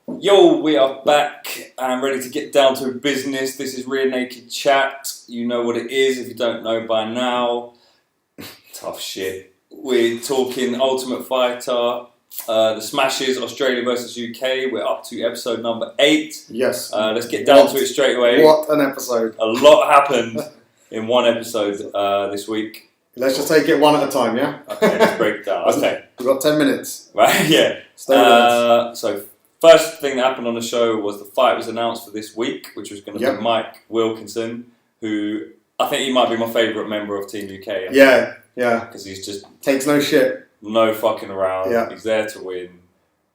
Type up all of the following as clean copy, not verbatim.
Yo, we are back and ready to get down to business. This is Rear Naked Chat. You know what it is if you don't know by now. Tough shit. We're talking Ultimate Fighter, the Smashes, Australia versus UK. We're up to episode number 8. Yes. Let's get down to it straight away. What an episode. A lot happened in one episode this week. Let's just take it one at a time, yeah? Okay, let's break it down. Okay. We've got 10 minutes. Right, yeah. Stay with us. So, first thing that happened on the show was the fight was announced for this week, which was going to be Mike Wilkinson, who I think he might be my favourite member of Team UK. Yeah. Because he's just... Takes no shit. No fucking around. Yeah. He's there to win.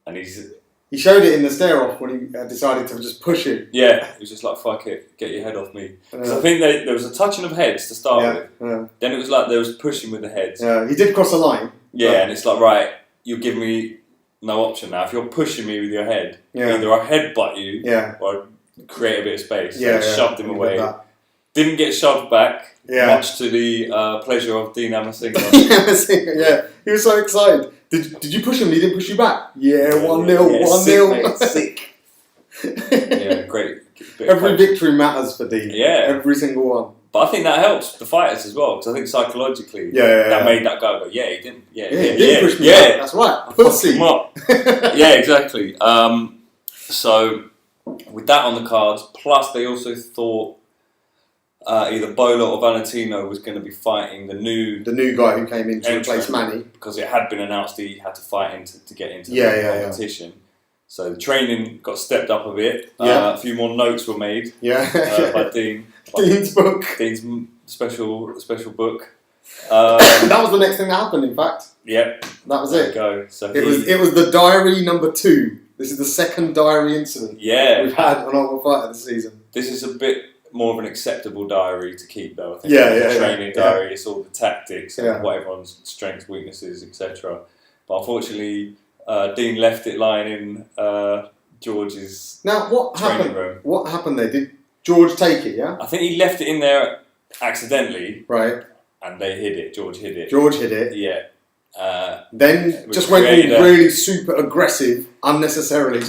And He showed it in the stare-off when he decided to just push it. Yeah, he was just like, fuck it, get your head off me. Because I think there was a touching of heads to start with. Yeah. Then it was like there was pushing with the heads. Yeah, he did cross the line. Yeah, and it's like, right, you're giving me no option now. If you're pushing me with your head, either I headbutt you or I create a bit of space. So I shoved him away. Didn't get shoved back, much to the pleasure of Dean Amasinga. Yeah, he was so excited. Did you push him? He didn't push you back? Yeah, 1-0, 1-0. Sick. Yeah, great. Every victory matters for Dean. Yeah. Every single one. But I think that helps the fighters as well, because I think psychologically that made that guy go, he didn't. He didn't push me back. That's right. Pussy. Him up. Yeah, exactly. So, with that on the cards, plus they also thought either Bola or Valentino was going to be fighting the new guy who came in to replace Manny, because it had been announced he had to fight to get into the competition. So the training got stepped up a bit. A few more notes were made. By Dean. Dean's book. Dean's special book. That was the next thing that happened. In fact. Yep. That was it. Go. So it was the diary number 2. This is the second diary incident. we've had on Ultimate Fighter this season. This is a bit more of an acceptable diary to keep, though. I think training diary. It's all the tactics and what everyone's strengths, weaknesses, etc. But unfortunately, Dean left it lying in George's training room. What happened there? Did George take it? Yeah. I think he left it in there accidentally. Right. And they hid it. George hid it. Yeah. Then just went all really super aggressive, unnecessarily.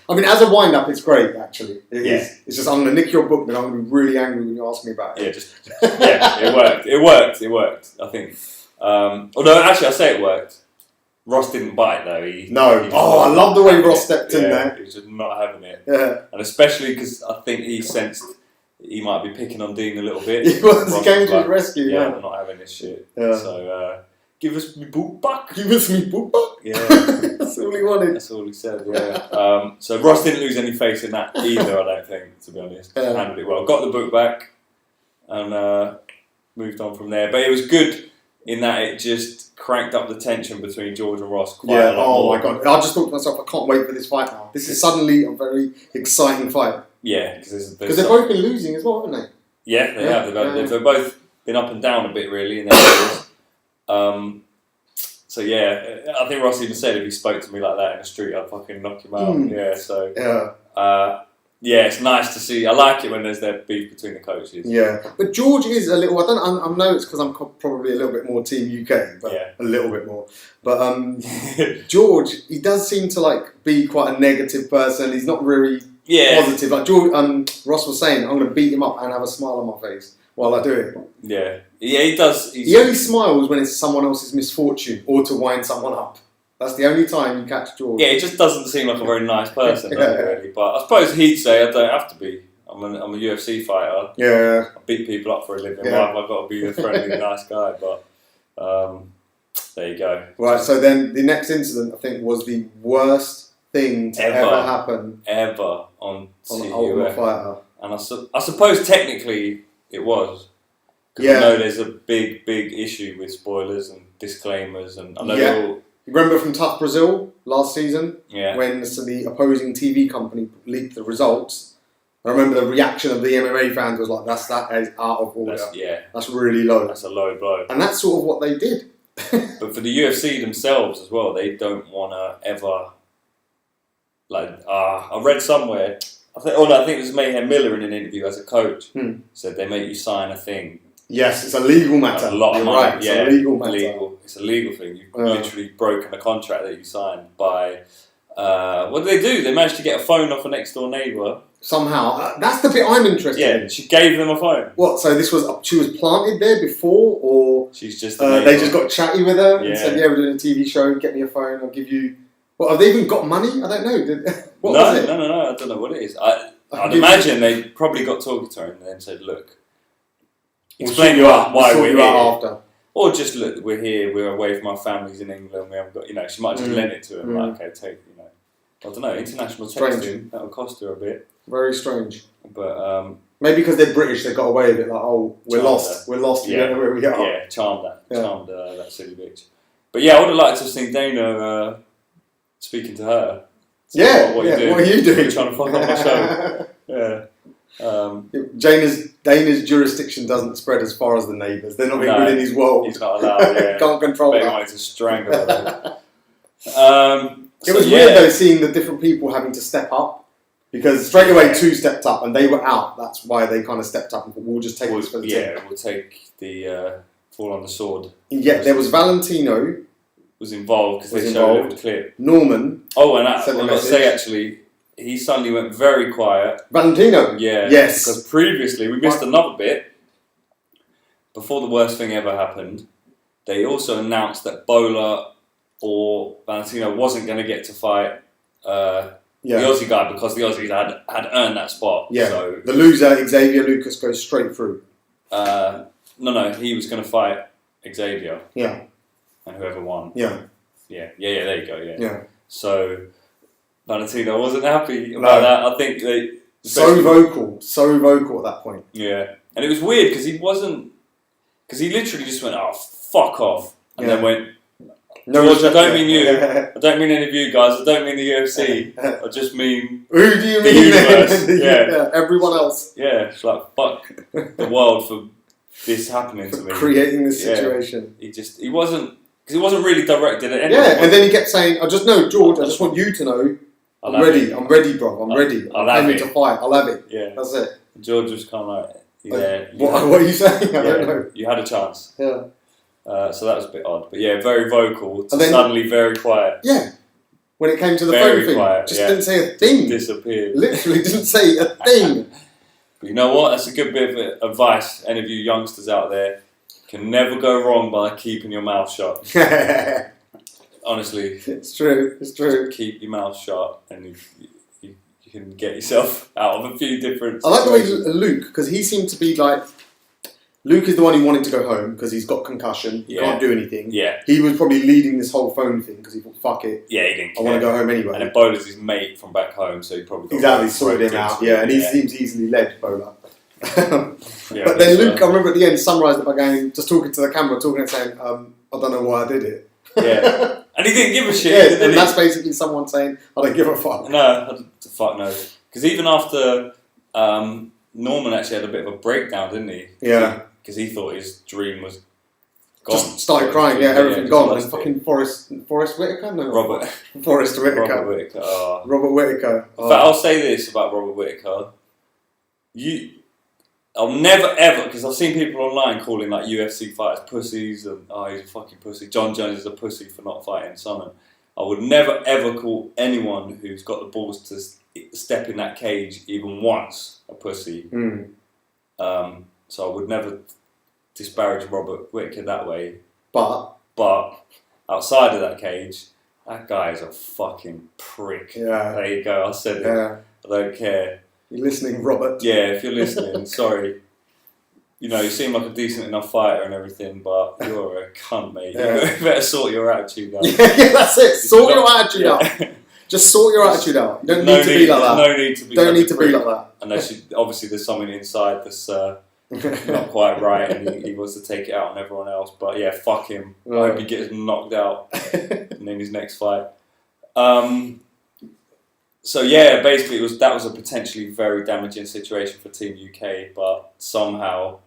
I mean, as a wind-up, it's great, actually. It is. It's just, I'm going to nick your book, then I'm going to be really angry when you ask me about it. It worked, I think. Although, actually, I say it worked. Ross didn't bite, though. I love the way Ross stepped in there. He was just not having it. Yeah. And especially because I think he sensed he might be picking on Dean a little bit. He came to his rescue, I'm not having this shit. Yeah. So, give us me boot back. Give us me boot back. Yeah. That's all he wanted. That's all he said, yeah. So Ross didn't lose any face in that either, I don't think, to be honest. Handled it well. Got the book back and moved on from there. But it was good in that it just cranked up the tension between George and Ross quite a lot more. My God. I just thought to myself, I can't wait for this fight now. This is suddenly a very exciting fight. Yeah. Because they've both been losing as well, haven't they? Yeah, they have. They've both been up and down a bit, really, in their careers. So I think Ross even said if he spoke to me like that in the street, I'd fucking knock him out. It's nice to see. I like it when there's that beef between the coaches. Yeah, but George is a little. I know it's because I'm probably a little bit more Team UK, but a little bit more. But George, he does seem to be quite a negative person. He's not really positive. Like Ross was saying, I'm going to beat him up and have a smile on my face while I do it. Yeah, he does. He only smiles when it's someone else's misfortune or to wind someone up. That's the only time you catch George. Yeah, he just doesn't seem like a very nice person, does he, really? But I suppose he'd say I don't have to be. I'm a UFC fighter. Yeah. I beat people up for a living. Why have I got to be a friendly, nice guy? But there you go. Right, so then the next incident, I think, was the worst thing to ever happen. Ever on Ultimate Fighter. And I suppose technically it was. Because I know there's a big issue with spoilers and disclaimers. And I know you remember from TUF Brazil last season? Yeah. When the opposing TV company leaked the results. I remember the reaction of the MMA fans was like, that is out of order. That's really low. That's a low blow. And that's sort of what they did. But for the UFC themselves as well, they don't want to ever... I read somewhere... I think it was Mayhem Miller in an interview as a coach. Said they make you sign a thing. Yes, it's a legal matter. A lot of money. Right, it's a legal matter. It's a legal thing. You've literally broken a contract that you signed by what did they do? They managed to get a phone off a next door neighbour. Somehow. That's the bit I'm interested in. Yeah, she gave them a phone. What, so she was planted there before, or she's just they just got chatty with her and Yeah. said, yeah, we're doing a TV show, get me a phone, I'll give you... Well, have they even got money? I don't know. What was it? No, I don't know what it is. I'd imagine they probably got talking to her and then said, look, explain why we're here. After. Or just, look, we're here, we're away from our families in England, we haven't got, she might just lend it to him, like, okay, take, I don't know, international texting, that'll cost her a bit. Very strange. But, maybe because they're British, they got away with it, like, oh, we're lost, we don't know where we are. Yeah, charmed that silly bitch. But yeah, I would have liked to have seen Dana speaking to her. So what are you doing? You're trying to fuck up my show. Yeah. Dana's jurisdiction doesn't spread as far as the neighbours. They're not even within his world. He's not allowed, yeah. Can't control that. They wanted to strangle her. It was weird though, seeing the different people having to step up. Because straight away, two stepped up and they were out. That's why they kind of stepped up and thought, we'll just take this for the team. Yeah, we'll take the fall on the sword. Yeah, there was Valentino. Was involved because they showed a little clip. Norman. Oh, and I've got to say actually, he suddenly went very quiet. Valentino? Yeah. Yes. Because previously, we missed another bit. Before the worst thing ever happened, they also announced that Bola or Valentino wasn't going to get to fight the Aussie guy because the Aussies had earned that spot. Yeah. So, the loser, Xavier Lucas, goes straight through. No, he was going to fight Xavier. Yeah. And whoever won. Yeah. Yeah, there you go, Yeah. So, Valentino wasn't happy about that. I think they... So vocal at that point. Yeah. And it was weird because he wasn't... Because he literally just went, oh, fuck off. And then went, George, I don't mean you. I don't mean any of you guys. I don't mean the UFC. I just mean... Who do you mean the universe? Everyone else. Yeah, it's like, fuck the world for this happening to me. Creating this situation. He wasn't... Because he wasn't really directed at anyone. Yeah, and then he kept saying, I just know, George, I just want you to know, I'm ready, bro, I'm ready. I'm coming to fight, I'll have it. Yeah. That's it. George was kind of like, yeah. What are you saying? I don't know. You had a chance. Yeah. So that was a bit odd. But yeah, very vocal, to suddenly very quiet. Yeah. When it came to the very phone quiet, thing, just didn't say a thing. Disappeared. Literally didn't say a thing. But you know what? That's a good bit of advice. Any of you youngsters out there can never go wrong by keeping your mouth shut. Honestly, it's true. Keep your mouth shut, and you can get yourself out of a few different. I like the way Luke, because he seemed to be like. Luke is the one who wanted to go home because he's got concussion. He can't do anything. Yeah. He was probably leading this whole phone thing because he thought, "Fuck it." Yeah, he didn't. I want to go home anyway. And then Bola's his mate from back home, so he probably sorted him out. Yeah, and he seems easily led, Bola. Yeah, but then Luke, I remember at the end, summarised it by going, just talking to the camera, talking and saying, I don't know why I did it. Yeah. And he didn't give a shit. And that's basically someone saying, I don't give a fuck. No, fuck no. Because even after Norman actually had a bit of a breakdown, didn't he? Yeah. Because he thought his dream was gone. Just started crying, everything gone. And fucking Forrest Whitaker? No, Forrest Whitaker. Robert Whitaker. Oh. Robert Whitaker. In fact, I'll say this about Robert Whitaker. I'll never ever, because I've seen people online calling like UFC fighters pussies and he's a fucking pussy. John Jones is a pussy for not fighting Sonnen. I would never ever call anyone who's got the balls to step in that cage even once a pussy. So I would never disparage Robert Whitaker that way. But outside of that cage, that guy is a fucking prick. Yeah. There you go. I said it. I don't care. You're listening, Robert? Yeah, if you're listening, sorry. You know, you seem like a decent enough fighter and everything, but you're a cunt, mate. Yeah. You better sort your attitude out. Yeah, that's it. Sort your attitude out. Just sort your attitude out. You don't need to be like that. No need to be. Don't need to be like that. Unless obviously there's something inside that's not quite right, and he wants to take it out on everyone else. But yeah, fuck him. I hope he gets knocked out in his next fight. So yeah, basically that was a potentially very damaging situation for Team UK, but somehow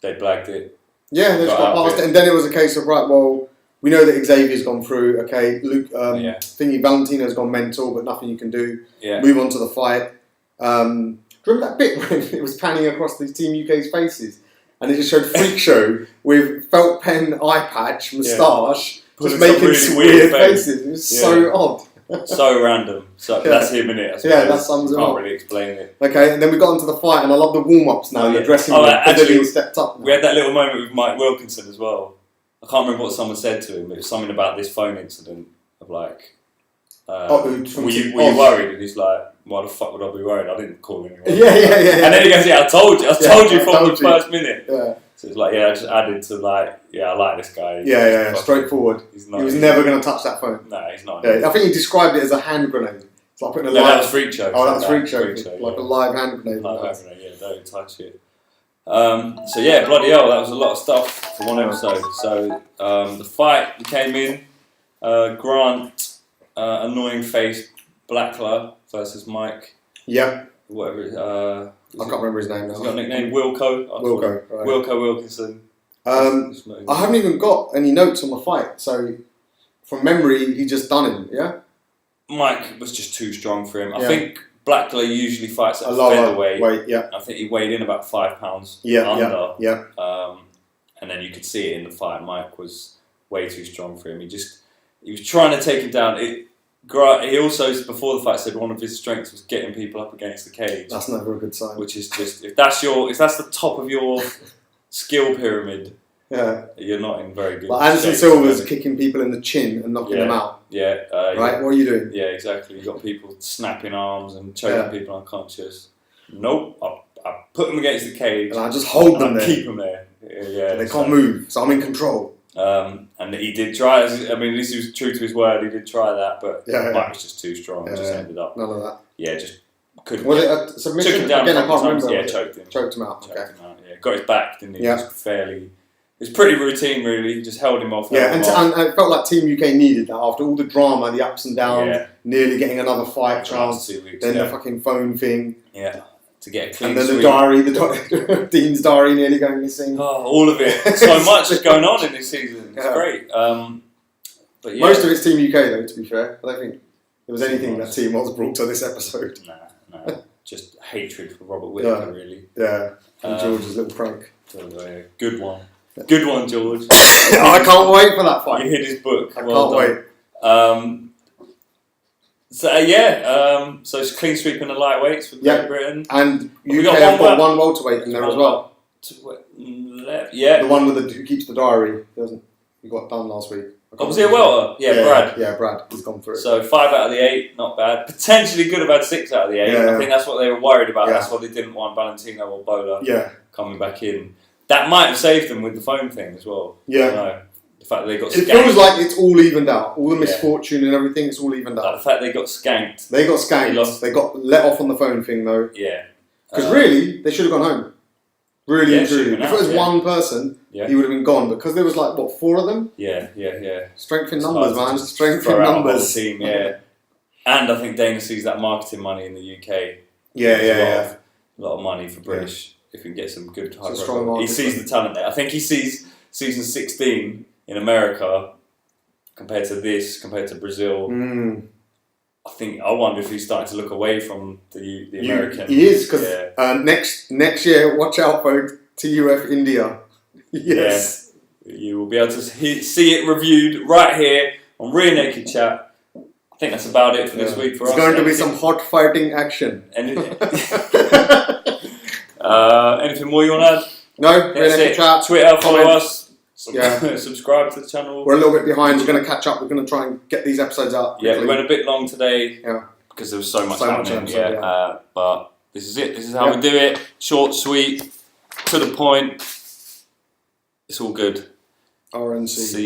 they blagged it. Yeah, they just got past it, and then it was a case of right. Well, we know that Xavier's gone through. Okay, Luke, thingy Valentino's gone mental, but nothing you can do. Yeah. Move on to the fight. Do you remember that bit when it was panning across the Team UK's faces, and it just showed Freak Show with felt pen, eye patch, moustache, just making really weird faces. It was so odd. So random. So that's him, innit? That sums it up. Can't really explain it. Okay, and then we got into the fight, and I love the warm-ups now. The dressing room. Actually, stepped up. Now. We had that little moment with Mike Wilkinson as well. I can't remember what someone said to him. It was something about this phone incident of like. Were you worried? And he's like, why the fuck would I be worried? I didn't call anyone. Yeah. And then he goes, I told you from the first minute. Yeah. So it's like, I just added to like, I like this guy. Straightforward. He was never going to touch that phone. No, he's not. Yeah, I think he described it as a hand grenade. It's like putting that was Freak Show. Oh, that was Freak Show. Like a live hand grenade. Don't touch it. So bloody hell, that was a lot of stuff for one episode. So the fight, he came in, Grant, annoying face, Blackler versus Mike. Yep. Whatever. I can't remember his name now. He's got a nickname, Wilco. Wilco. Right. Wilco Wilkinson. I haven't even got any notes on the fight, so from memory, he just done him. Yeah. Mike was just too strong for him. I think Blackler usually fights at a featherweight. I think he weighed in about 5 pounds under. Yeah. And then you could see it in the fight. Mike was way too strong for him. He was trying to take him down. He also, before the fight, said one of his strengths was getting people up against the cage. That's never a good sign. Which is just if that's the top of your skill pyramid, you're not in very good. Like Anderson Silva's kicking people in the chin and knocking them out. Right. What are you doing? Yeah, exactly. You got people snapping arms and choking people unconscious. Nope. I put them against the cage. And I just hold them there. Keep them there. Yeah. They can't move, so I'm in control. And he did try. At least he was true to his word. He did try that, but Mike was just too strong. Just ended up. None of that. Yeah, just couldn't. Was it a submission? Took him down Again, I can't remember. Yeah, choked him. Choked him out. Yeah, got his back, didn't he? Yeah. Just fairly. It was pretty routine, really. Just held him off. And it felt like Team UK needed that after all the drama, the ups and downs, nearly getting another fight chance, 2 weeks, then the fucking phone thing. Yeah. To get a clean and then sweep. the diary, Dean's diary nearly going missing. Oh, all of it. So much is going on in this season. It's great. But most of it's Team UK though. To be fair, I don't think there was anything that Team Oz brought to this episode. No, just hatred for Robert Whittaker, really. Yeah, and George's little prank. Good one. Good one, George. I can't wait for that fight. You hit his book. I can't wait. So it's clean sweep in the lightweights for Great Britain. And UK have got one welterweight in there as well. Yeah. The one with who keeps the diary. He got done last week. Was he a welter? Yeah, Brad. Yeah, Brad. He's gone through. So 5 out of the 8, not bad. Potentially could have had 6 out of the 8. I think that's what they were worried about. That's why they didn't want Valentino or Bola coming back in. That might have saved them with the phone thing as well. Yeah. The fact that they got skanked. It feels like it's all evened out. All the misfortune and everything, it's all evened out. Like the fact they got skanked. They got skanked. They got let off on the phone thing though. Yeah. Because really, they should have gone home. Really and truly. If it was one person, he would have been gone. Because there was 4 of them? Yeah. Strength in numbers, man. Strength in numbers. Team, And I think Dana sees that marketing money in the UK. Yeah. A lot of money for British. If we can get some good high profile. He sees the talent there. I think he sees season 16 in America compared to Brazil. I wonder if he's starting to look away from the American. He is, because next year, watch out for TUF India. Yes. Yeah, you will be able to see it reviewed right here on Rear Naked Chat. I think that's about it for this week for us. It's going to be some hot fighting action. Anything more you want to add? No, Rear Naked Chat. Twitter, follow us. Subscribe to the channel. We're a little bit behind. We're going to catch up. We're going to try and get these episodes out quickly. Yeah, we went a bit long today. Yeah. Because there was so much happening. But this is it. This is how we do it. Short, sweet, to the point. It's all good. RNC. See you.